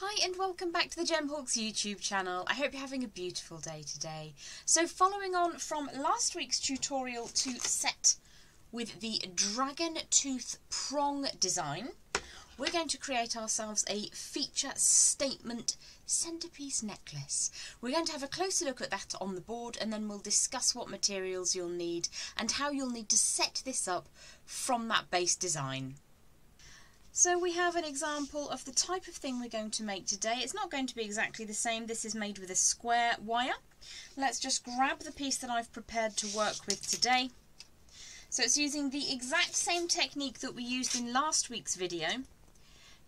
Hi and welcome back to the Gemhawks YouTube channel. I hope you're having a beautiful day today. So following on from last week's tutorial to set with the Dragon Tooth Prong design, we're going to create ourselves a feature statement centerpiece necklace. We're going to have a closer look at that on the board, and then we'll discuss what materials you'll need and how you'll need to set this up from that base design. So we have an example of the type of thing we're going to make today. It's not going to be exactly the same. This is made with a square wire. Let's just grab the piece that I've prepared to work with today. So it's using the exact same technique that we used in last week's video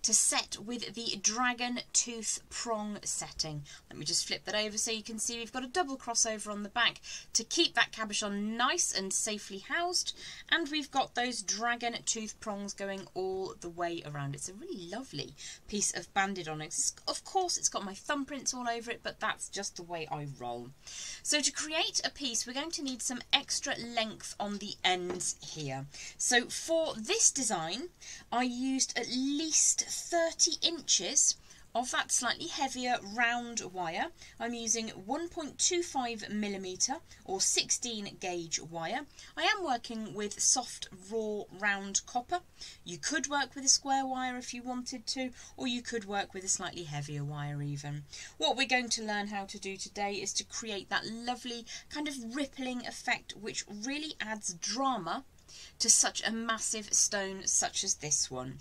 to set with the Dragon Tooth Prong setting. Let me just flip that over so you can see we've got a double crossover on the back to keep that cabochon nice and safely housed, and we've got those Dragon Tooth Prongs going all the way around. It's a really lovely piece of banded onyx. Of course it's got my thumbprints all over it, but that's just the way I roll. So to create a piece we're going to need some extra length on the ends here. So for this design I used at least 30 inches of that slightly heavier round wire. I'm using 1.25mm or 16 gauge wire. I am working with soft raw round copper. You could work with a square wire if you wanted to, or you could work with a slightly heavier wire even. What we're going to learn how to do today is to create that lovely kind of rippling effect which really adds drama to such a massive stone such as this one.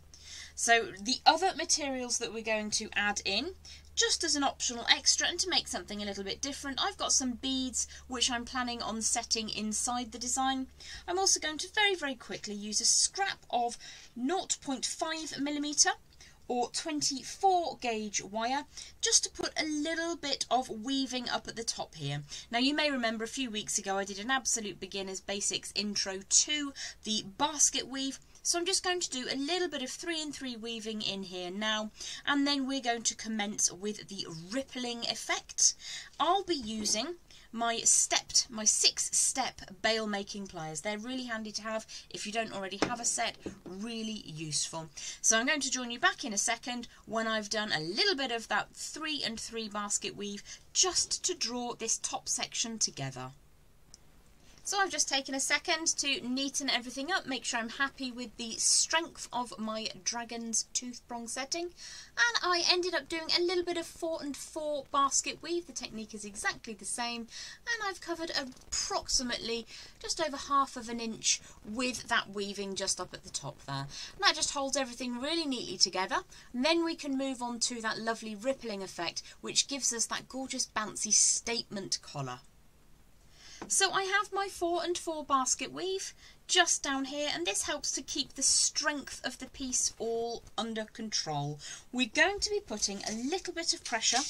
So the other materials that we're going to add in, just as an optional extra and to make something a little bit different, I've got some beads which I'm planning on setting inside the design. I'm also going to very quickly use a scrap of 0.5mm or 24 gauge wire just to put a little bit of weaving up at the top here. Now you may remember a few weeks ago I did an absolute beginner's basics intro to the basket weave. So I'm just going to do a little bit of 3-in-3 weaving in here now, and then we're going to commence with the rippling effect. I'll be using my 6-step bail making pliers. They're really handy to have if you don't already have a set, really useful. So I'm going to join you back in a second when I've done a little bit of that 3-in-3 basket weave just to draw this top section together. So I've just taken a second to neaten everything up, make sure I'm happy with the strength of my Dragon's Tooth Prong setting, and I ended up doing a little bit of 4-in-4 basket weave. The technique is exactly the same, and I've covered approximately just over 1/2 inch with that weaving just up at the top there. And that just holds everything really neatly together, and then we can move on to that lovely rippling effect which gives us that gorgeous bouncy statement collar. So I have my 4-in-4 basket weave just down here, and this helps to keep the strength of the piece all under control. We're going to be putting a little bit of pressure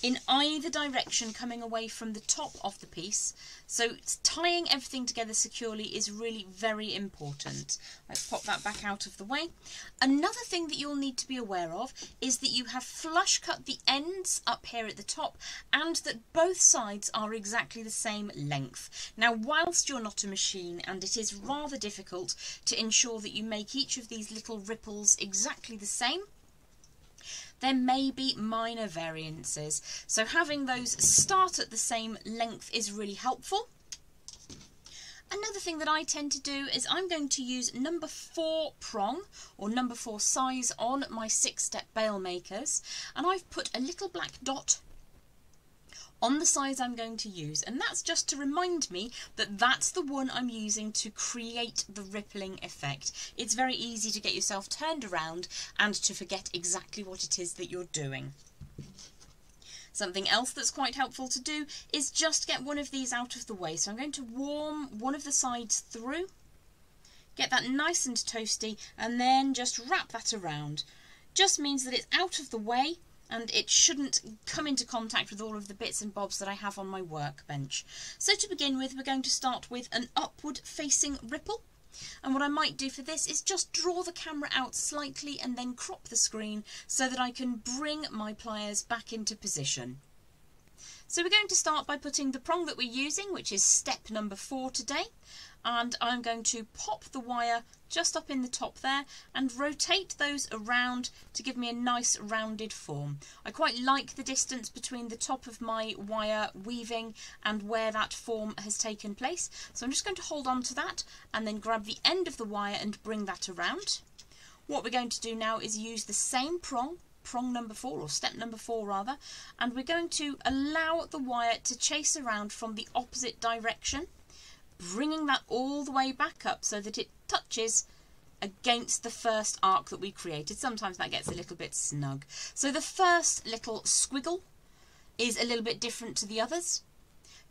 in either direction coming away from the top of the piece, so tying everything together securely is really very important. Let's pop that back out of the way. Another thing that you'll need to be aware of is that you have flush cut the ends up here at the top and that both sides are exactly the same length. Now whilst you're not a machine and it is rather difficult to ensure that you make each of these little ripples exactly the same, there may be minor variances, so having those start at the same length is really helpful. Another thing that I tend to do is I'm going to use number 4 prong or number 4 size on my 6-step bail makers, and I've put a little black dot on the size I'm going to use, and that's just to remind me that that's the one I'm using to create the rippling effect. It's very easy to get yourself turned around and to forget exactly what it is that you're doing. Something else that's quite helpful to do is just get one of these out of the way. So I'm going to warm one of the sides through, get that nice and toasty, and then just wrap that around. Just means that it's out of the way and it shouldn't come into contact with all of the bits and bobs that I have on my workbench. So to begin with, we're going to start with an upward facing ripple. And what I might do for this is just draw the camera out slightly and then crop the screen so that I can bring my pliers back into position. So we're going to start by putting the prong that we're using, which is step number 4 today, and I'm going to pop the wire just up in the top there and rotate those around to give me a nice rounded form. I quite like the distance between the top of my wire weaving and where that form has taken place, so I'm just going to hold on to that and then grab the end of the wire and bring that around. What we're going to do now is use the same prong number 4, or step number 4 rather, and we're going to allow the wire to chase around from the opposite direction, bringing that all the way back up so that it touches against the first arc that we created. Sometimes that gets a little bit snug. So the first little squiggle is a little bit different to the others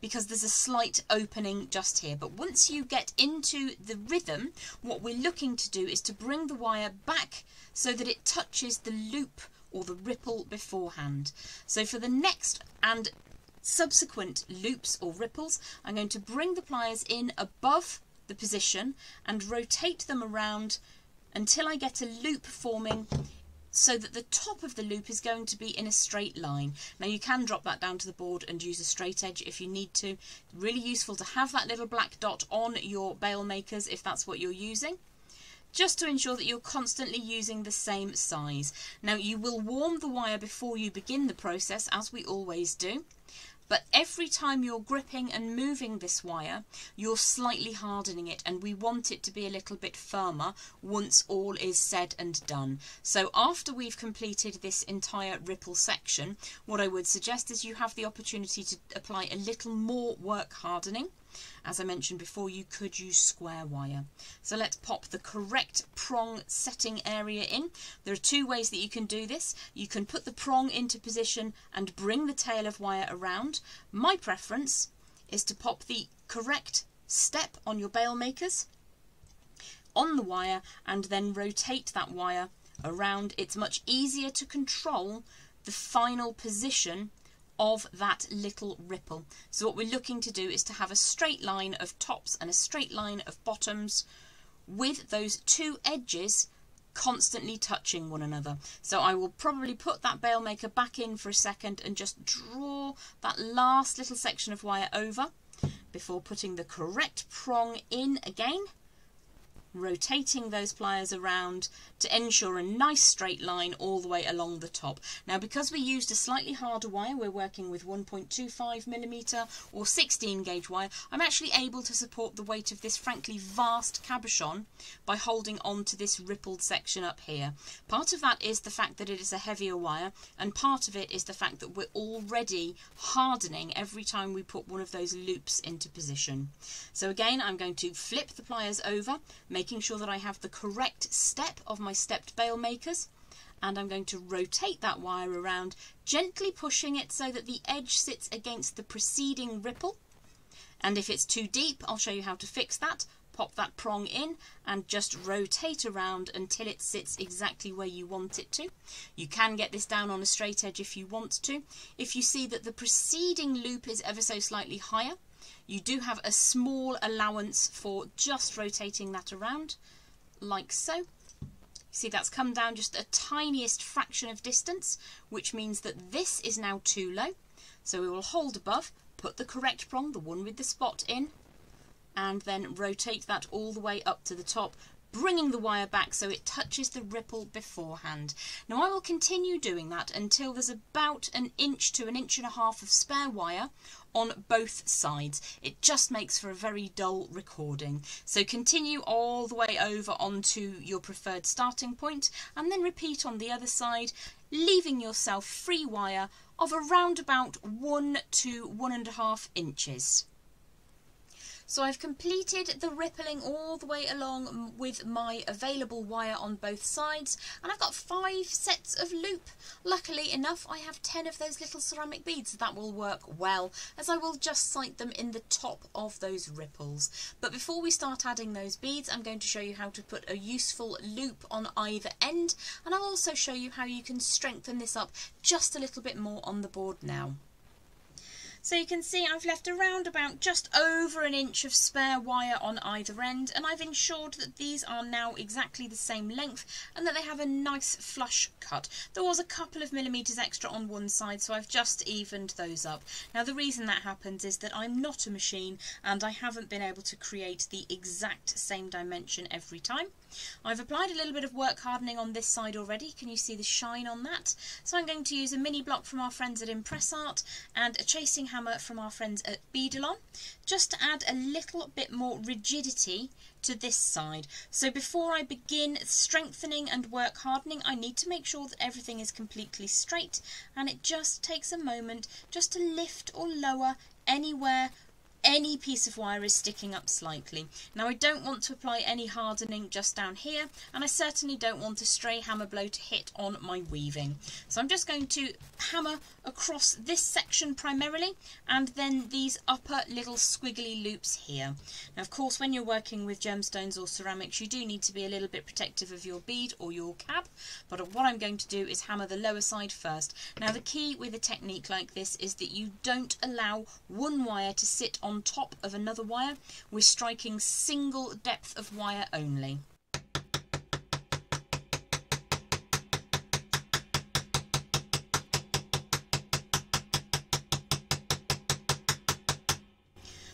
because there's a slight opening just here. But once you get into the rhythm, what we're looking to do is to bring the wire back so that it touches the loop or the ripple beforehand. So for the next and subsequent loops or ripples, I'm going to bring the pliers in above the position and rotate them around until I get a loop forming so that the top of the loop is going to be in a straight line. Now you can drop that down to the board and use a straight edge if you need to. Really useful to have that little black dot on your bail makers if that's what you're using, just to ensure that you're constantly using the same size. Now you will warm the wire before you begin the process, as we always do, but every time you're gripping and moving this wire, you're slightly hardening it, and we want it to be a little bit firmer once all is said and done. So after we've completed this entire ripple section, what I would suggest is you have the opportunity to apply a little more work hardening. As I mentioned before, you could use square wire. So let's pop the correct prong setting area in. There are 2 ways that you can do this. You can put the prong into position and bring the tail of wire around. My preference is to pop the correct step on your bail makers on the wire and then rotate that wire around. It's much easier to control the final position of that little ripple. So what we're looking to do is to have a straight line of tops and a straight line of bottoms with those 2 edges constantly touching one another. So I will probably put that bail maker back in for a second and just draw that last little section of wire over before putting the correct prong in again, rotating those pliers around to ensure a nice straight line all the way along the top. Now because we used a slightly harder wire, we're working with 1.25mm or 16 gauge wire, I'm actually able to support the weight of this frankly vast cabochon by holding on to this rippled section up here. Part of that is the fact that it is a heavier wire, and part of it is the fact that we're already hardening every time we put one of those loops into position. So again, I'm going to flip the pliers over, making sure that I have the correct step of my stepped bail makers, and I'm going to rotate that wire around, gently pushing it so that the edge sits against the preceding ripple. And if it's too deep, I'll show you how to fix that. Pop that prong in and just rotate around until it sits exactly where you want it to. You can get this down on a straight edge if you want to. If you see that the preceding loop is ever so slightly higher, you do have a small allowance for just rotating that around, like so. See, that's come down just a tiniest fraction of distance, which means that this is now too low. So we will hold above, put the correct prong, the one with the spot in, and then rotate that all the way up to the top, bringing the wire back so it touches the ripple beforehand. Now I will continue doing that until there's about 1 inch to 1.5 inches of spare wire on both sides. It just makes for a very dull recording. So continue all the way over onto your preferred starting point and then repeat on the other side, leaving yourself free wire of around about 1 to 1.5 inches. So I've completed the rippling all the way along with my available wire on both sides, and I've got 5 sets of loop. Luckily enough, I have 10 of those little ceramic beads. That will work well, as I will just sight them in the top of those ripples. But before we start adding those beads, I'm going to show you how to put a useful loop on either end, and I'll also show you how you can strengthen this up just a little bit more on the board now. So you can see I've left around about just over an inch of spare wire on either end, and I've ensured that these are now exactly the same length and that they have a nice flush cut. There was a couple of millimetres extra on one side, so I've just evened those up. Now the reason that happens is that I'm not a machine and I haven't been able to create the exact same dimension every time. I've applied a little bit of work hardening on this side already. Can you see the shine on that? So I'm going to use a mini block from our friends at Impress Art and a chasing hammer from our friends at Beadalon, just to add a little bit more rigidity to this side. So before I begin strengthening and work hardening, I need to make sure that everything is completely straight, and it just takes a moment just to lift or lower anywhere any piece of wire is sticking up slightly. Now I don't want to apply any hardening just down here, and I certainly don't want a stray hammer blow to hit on my weaving. So I'm just going to hammer across this section primarily, and then these upper little squiggly loops here. Now of course when you're working with gemstones or ceramics you do need to be a little bit protective of your bead or your cab, but what I'm going to do is hammer the lower side first. Now the key with a technique like this is that you don't allow one wire to sit on top of another wire. We're striking single depth of wire only.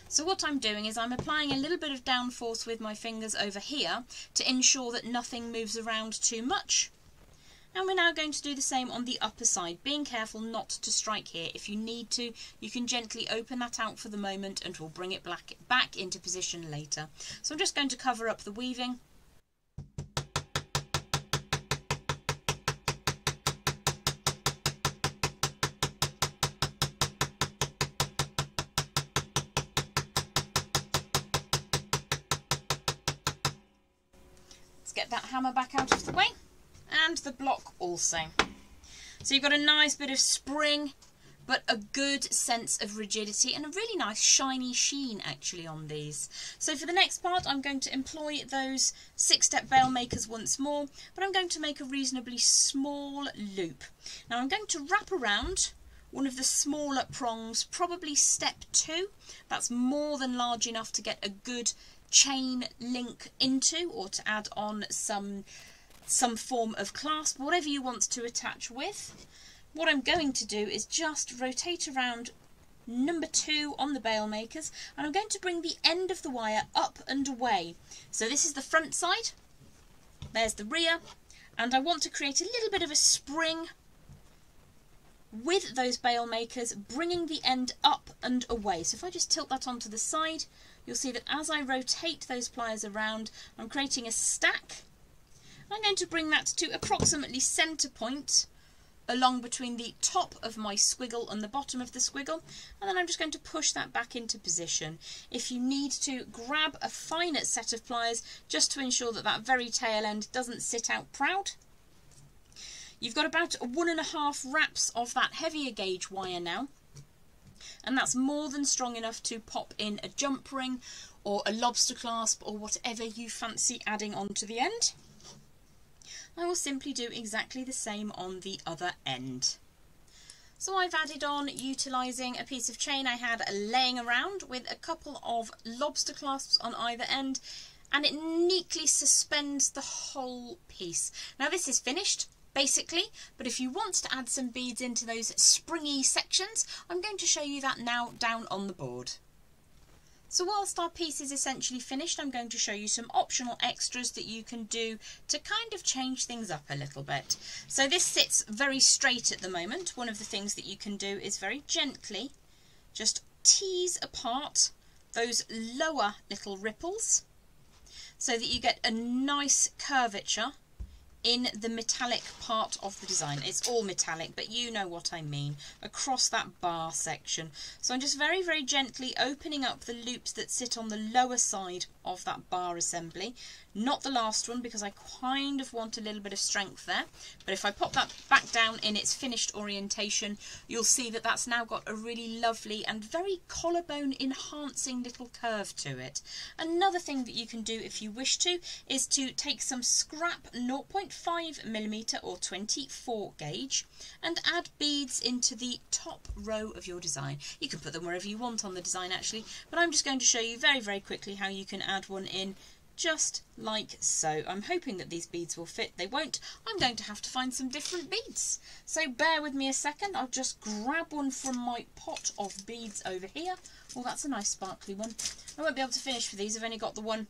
So what I'm doing is I'm applying a little bit of downforce with my fingers over here to ensure that nothing moves around too much. And we're now going to do the same on the upper side, being careful not to strike here. If you need to, you can gently open that out for the moment and we'll bring it back into position later. So I'm just going to cover up the weaving. Let's get that hammer back out of the way. And the block also. So you've got a nice bit of spring, but a good sense of rigidity and a really nice shiny sheen actually on these. So for the next part I'm going to employ those 6-step bail makers once more, but I'm going to make a reasonably small loop. Now I'm going to wrap around one of the smaller prongs, probably step 2. That's more than large enough to get a good chain link into, or to add on some form of clasp, whatever you want to attach with. What I'm going to do is just rotate around number 2 on the bail makers, and I'm going to bring the end of the wire up and away. So this is the front side, there's the rear, and I want to create a little bit of a spring with those bail makers, bringing the end up and away. So if I just tilt that onto the side, you'll see that as I rotate those pliers around, I'm creating a stack. I'm going to bring that to approximately centre point along between the top of my squiggle and the bottom of the squiggle, and then I'm just going to push that back into position. If you need to, grab a finer set of pliers just to ensure that that very tail end doesn't sit out proud. You've got about 1.5 wraps of that heavier gauge wire now, and that's more than strong enough to pop in a jump ring or a lobster clasp or whatever you fancy adding onto the end. I will simply do exactly the same on the other end. So I've added on, utilising a piece of chain I had laying around with a couple of lobster clasps on either end, and it neatly suspends the whole piece. Now this is finished, basically, but if you want to add some beads into those springy sections, I'm going to show you that now down on the board. So whilst our piece is essentially finished, I'm going to show you some optional extras that you can do to kind of change things up a little bit. So this sits very straight at the moment. One of the things that you can do is very gently just tease apart those lower little ripples so that you get a nice curvature in the metallic part of the design. It's all metallic, but you know what I mean, across that bar section. So I'm just very, very gently opening up the loops that sit on the lower side of that bar assembly. Not the last one, because I kind of want a little bit of strength there. But if I pop that back down in its finished orientation, you'll see that that's now got a really lovely and very collarbone enhancing little curve to it. Another thing that you can do if you wish to is to take some scrap 0.5 0.5mm or 24 gauge and add beads into the top row of your design. You can put them wherever you want on the design actually, but I'm just going to show you very, very quickly how you can add one in just like so. I'm hoping that these beads will fit. They won't. I'm going to have to find some different beads. So bear with me a second. I'll just grab one from my pot of beads over here. Oh, that's a nice sparkly one. I won't be able to finish for these. I've only got the one.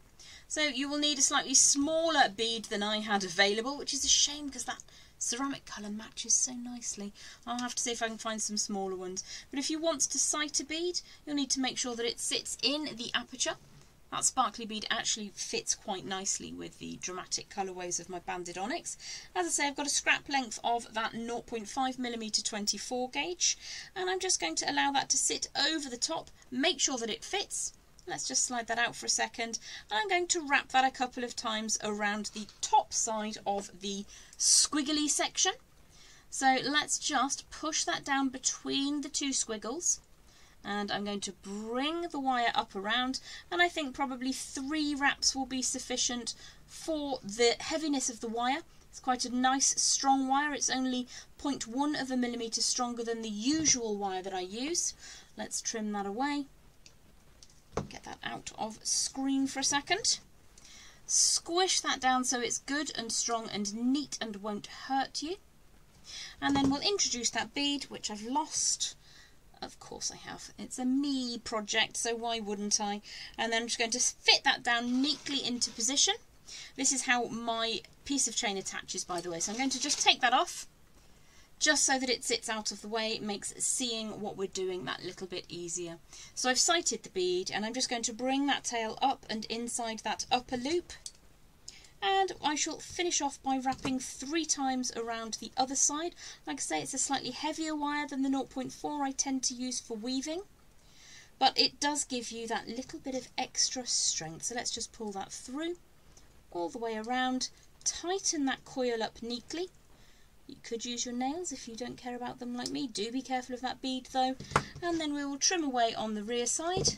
So you will need a slightly smaller bead than I had available, which is a shame because that ceramic colour matches so nicely. I'll have to see if I can find some smaller ones. But if you want to sight a bead, you'll need to make sure that it sits in the aperture. That sparkly bead actually fits quite nicely with the dramatic colourways of my banded onyx. As I say, I've got a scrap length of that 0.5mm 24 gauge, and I'm just going to allow that to sit over the top, make sure that it fits. Let's just slide that out for a second, and I'm going to wrap that a couple of times around the top side of the squiggly section. So let's just push that down between the two squiggles. And I'm going to bring the wire up around, and I think probably 3 wraps will be sufficient for the heaviness of the wire. It's quite a nice strong wire. It's only 0.1 of a millimetre stronger than the usual wire that I use. Let's trim that away. Get that out of screen for a second. Squish that down so it's good and strong and neat and won't hurt you. And then we'll introduce that bead, which I've lost. Of course I have. It's a me project, so why wouldn't I? And then I'm just going to fit that down neatly into position. This is how my piece of chain attaches, by the way. So I'm going to just take that off, just so that it sits out of the way. It makes seeing what we're doing that little bit easier. So I've sighted the bead, and I'm just going to bring that tail up and inside that upper loop. And I shall finish off by wrapping 3 times around the other side. Like I say, it's a slightly heavier wire than the 0.4 I tend to use for weaving, but it does give you that little bit of extra strength. So let's just pull that through all the way around, tighten that coil up neatly. You could use your nails if you don't care about them like me. Do be careful of that bead though. And then we will trim away on the rear side.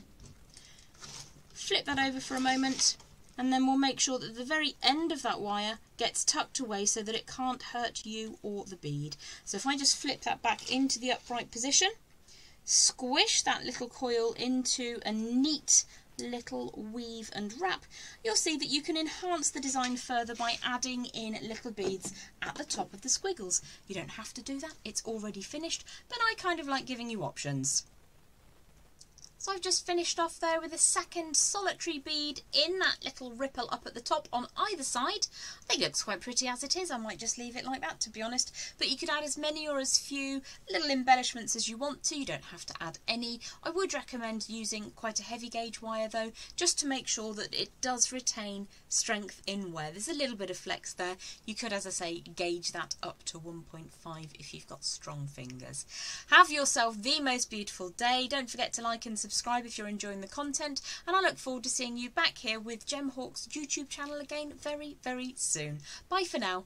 Flip that over for a moment. And then we'll make sure that the very end of that wire gets tucked away so that it can't hurt you or the bead. So if I just flip that back into the upright position, squish that little coil into a neat little weave and wrap, you'll see that you can enhance the design further by adding in little beads at the top of the squiggles. You don't have to do that, it's already finished, but I kind of like giving you options. So I've just finished off there with a second solitary bead in that little ripple up at the top on either side. I think it looks quite pretty as it is. I might just leave it like that, to be honest. But you could add as many or as few little embellishments as you want to. You don't have to add any. I would recommend using quite a heavy gauge wire though, just to make sure that it does retain strength in wear. There's a little bit of flex there. You could, as I say, gauge that up to 1.5 if you've got strong fingers. Have yourself the most beautiful day. Don't forget to like and subscribe if you're enjoying the content, and I look forward to seeing you back here with Gem Hawk's YouTube channel again very, very soon. Bye for now.